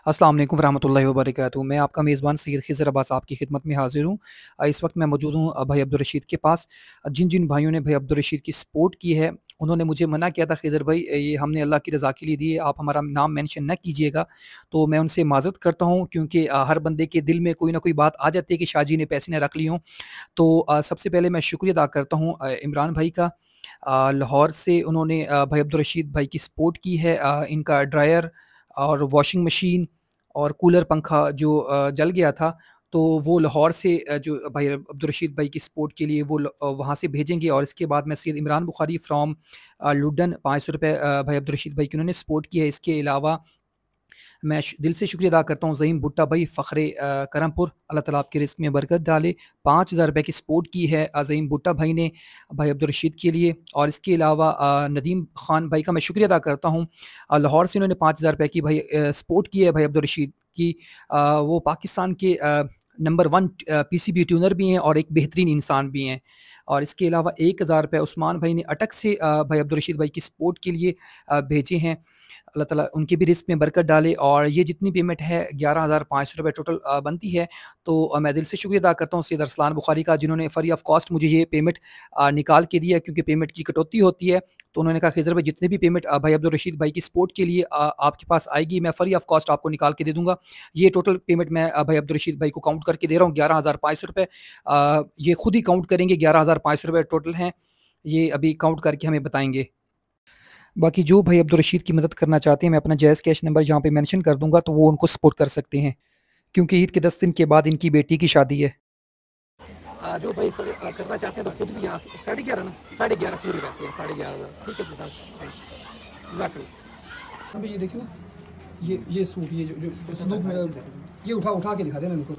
अस्सलाम वालेकुम रहमतुल्लाहि व बरकातहू। मैं आपका मेज़बान सैयद खिज़र अब्बास आपकी खिदमत में हाज़िर हूँ। इस वक्त मैं मौजूद हूँ भाई अब्दुल रशीद के पास। जिन जिन भाइयों ने भाई अब्दुल रशीद की सपोर्ट की है, उन्होंने मुझे मना किया था, खिज़र भाई ये हमने अल्लाह की रज़ा के लिए दिए, आप हमारा नाम मेंशन न कीजिएगा। तो मैं उनसे माज़रत करता हूँ, क्योंकि हर बंदे के दिल में कोई ना कोई बात आ जाती है कि शाहजी ने पैसे न रख लिए हों। तो सबसे पहले मैं शुक्रिया अदा करता हूँ इमरान भाई का। लाहौर से उन्होंने भाई अब्दुल रशीद भाई की सपोर्ट की है। इनका ड्रायर और वॉशिंग मशीन और कूलर पंखा जो जल गया था, तो वो लाहौर से जो भाई अब्दुल रशीद भाई की सपोर्ट के लिए वो वहाँ से भेजेंगे। और इसके बाद मैं सैयद इमरान बुखारी फ्रॉम लुडन ₹500 भाई अब्दुल रशीद भाई की उन्होंने सपोर्ट की है। इसके अलावा मैं दिल से शुक्रिया अदा करता हूँ ज़हीम भुट्टा भाई फ़ख्रे करमपुर, अल्लाह ताला आपके रिज़्क़ में बरकत डाले। ₹5000 की सपोर्ट की है ज़हीम भुट्टा भाई ने भाई अब्दुल रशीद के लिए। और इसके अलावा नदीम खान भाई का मैं शुक्रिया अदा करता हूँ। लाहौर से उन्होंने ₹5000 की भाई सपोर्ट की है भाई अब्दुल रशीद की। वो पाकिस्तान के नंबर 1 पीसीबी ट्यूनर भी हैं और एक बेहतरीन इंसान भी हैं। और इसके अलावा ₹1000 उस्मान भाई ने अटक से भाई अब्दुल रशीद भाई की सपोर्ट के लिए भेजे हैं। अल्लाह ताला उनके भी रिस्क में बरकत डाले। और ये जितनी पेमेंट है ₹11,500 टोटल बनती है। तो मैं दिल से शुक्रिया अदा करता हूँ सैयद अरसलान बुखारी का, जिन्होंने फ्री ऑफ कॉस्ट मुझे ये पेमेंट निकाल के दिया, क्योंकि पेमेंट की कटौती होती है। तो उन्होंने कहा खिज़र भाई जितनी भी पेमेंट भाई अब्दुल रशीद भाई की सपोर्ट के लिए आपके पास आएगी, मैं फ्री ऑफ कॉस्ट आपको निकाल के दे दूँगा। ये टोटल पेमेंट मैं भाई अब्दुल रशीद भाई को काउंट करके दे रहा हूँ ₹11,500। ये खुद ही काउंट करेंगे, ₹11,500 टोटल हैं। ये अभी काउंट करके हमें बताएँगे। बाकी जो भाई अब्दुल रशीद की मदद करना चाहते हैं, मैं अपना जायज़ कैश नंबर यहाँ पे मेंशन कर दूँगा, तो वो उनको सपोर्ट कर सकते हैं, क्योंकि ईद के 10 दिन के बाद इनकी बेटी की शादी है। जो भाई करना चाहते हैं तो खुद भी यहाँ 11:30 ना 11:30 पूरे पैसे हैं, 11,500 ठीक है। एग्जैक्टली। अभी ये देखिए ना, ये सूट, ये जो संदूक में ये उठा के दिखा देना इनको।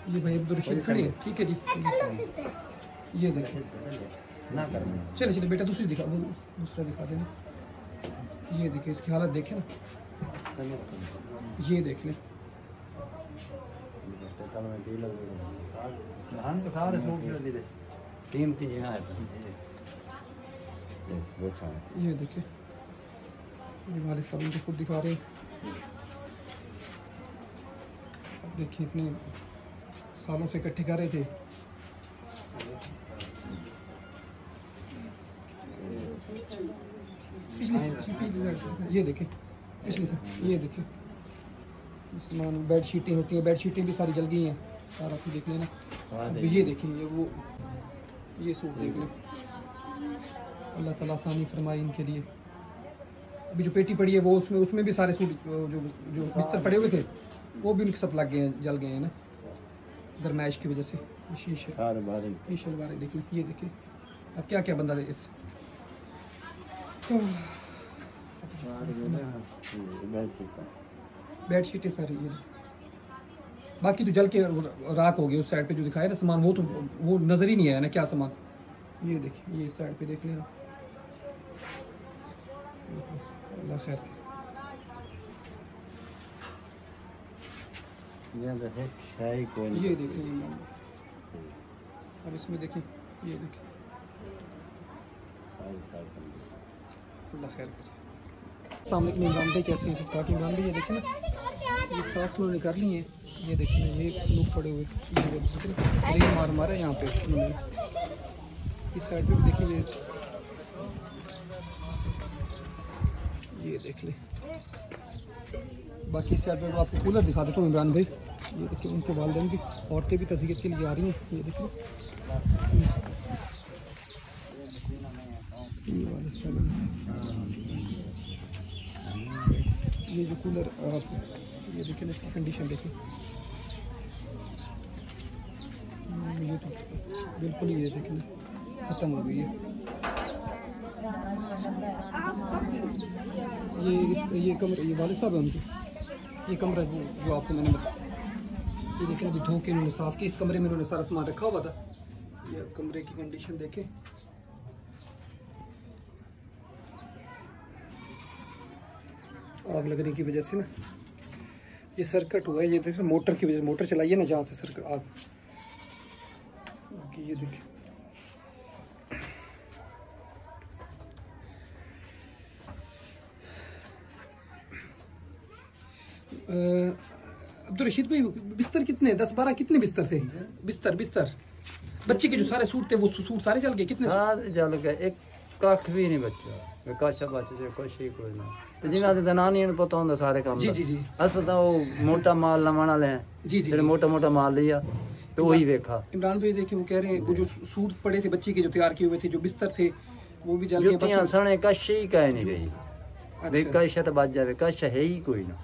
ये भाई अब्दुल रशीद खड़े हैं, ठीक है जी। ये देखिए, चलिए चलिए बेटा दूसरी दिखा, वो दूसरा दिखा देना। ये देखिए, इसकी हालत देखें ना, ये देख लें। ये देखिए, ये वाले सब इनको खुद दिखा रहे हैं। अब देखिए, इतने सालों से इकट्ठे कर रहे थे। पिछली ये देखिए, पिछली से ये देखिए सामान, बेड शीटें होती हैं, बेड शीटें भी सारी जल गई हैं, सारा कुछ देख लेना। अब ये देखिए, ये सूट देख लें। अल्लाह ताला आसानी फरमाए इनके लिए। अभी जो पेटी पड़ी है वो उसमें भी सारे सूट जो बिस्तर पड़े हुए थे, वो भी उनके साथ लग गए हैं, जल गए हैं ना, गरमाइश की वजह से। शीशे बारे देख लें, ये देखिए। अब क्या क्या बंदा दे इस बेड शीटें सारी, ये बाकी तो जल के राख हो गई। उस साइड पे जो दिखाया ना सामान, वो नज़र ही नहीं आया ना क्या सामान। ये देखिए, ये इस साइड पे देख लें आप। अल्लाह खैर करे। ये देखिए, अब इसमें देखिए, ये देखिए, अल्लाह खैर करे। सामने इमरान भाई कैसे हैं, ठीक ठाक इमरान भाई। ये देखें ना, ये साफ उन्होंने कर लिए हैं। ये देखिए, ये सलूक पड़े हुए, ये मारा यहाँ पे उन्होंने। इस साइड पे भी देखिए, ये देख ले। बाकी इस साइड पे आपको कूलर दिखा देता हूँ इमरान भाई। ये देखिए, उनके वालिदैन की औरतें भी तज़कियत के लिए आ रही हैं। ये देखिए, ये जो कूलर, ये देखिए इसकी कंडीशन देखिए, ये तो बिल्कुल ही, ये देखिए ख़त्म हो गई है। ये कमरे, ये वाले साहब है उनके, ये कमरा जो आपको मैंने बताया। ये देखिए, अभी धो के इन्होंने साफ़ किया। इस कमरे में इन्होंने सारा सामान रखा हुआ था। ये कमरे की कंडीशन देखें, आग लगने की वजह से ना ये सर्किट हुआ है। ये देखिए, मोटर की वजह से, मोटर चलाई है ना जहाँ से सर्किट आग। बाकी ये देखिए, अब्दुल रशीद भाई, बिस्तर कितने, 10-12 कितने बिस्तर थे? बिस्तर बिस्तर बच्चे के जो सारे सूट थे वो सूट सारे जल गए? कितने सारे जल गए, एक कख भी नहीं बचा, कशा बचे कुछ ही कोई ना। तो जिन्होंने जनानियों ने पता होंगे सारे काम। जी जी जी। अस तो वो मोटा माल लवाने वाले हैं जी जी, फिर मोटा मोटा माल लिया तो वही देखा। इमरान भाई देखिए वो कह रहे हैं वो जो सूट पड़े थे बच्चे के जो तैयार किए हुए थे, जो बिस्तर थे वो भी जल गए। जुतियां सने कश ही कह नहीं रही। अच्छा। कश तो बच जावे, कश है ही कोई ना।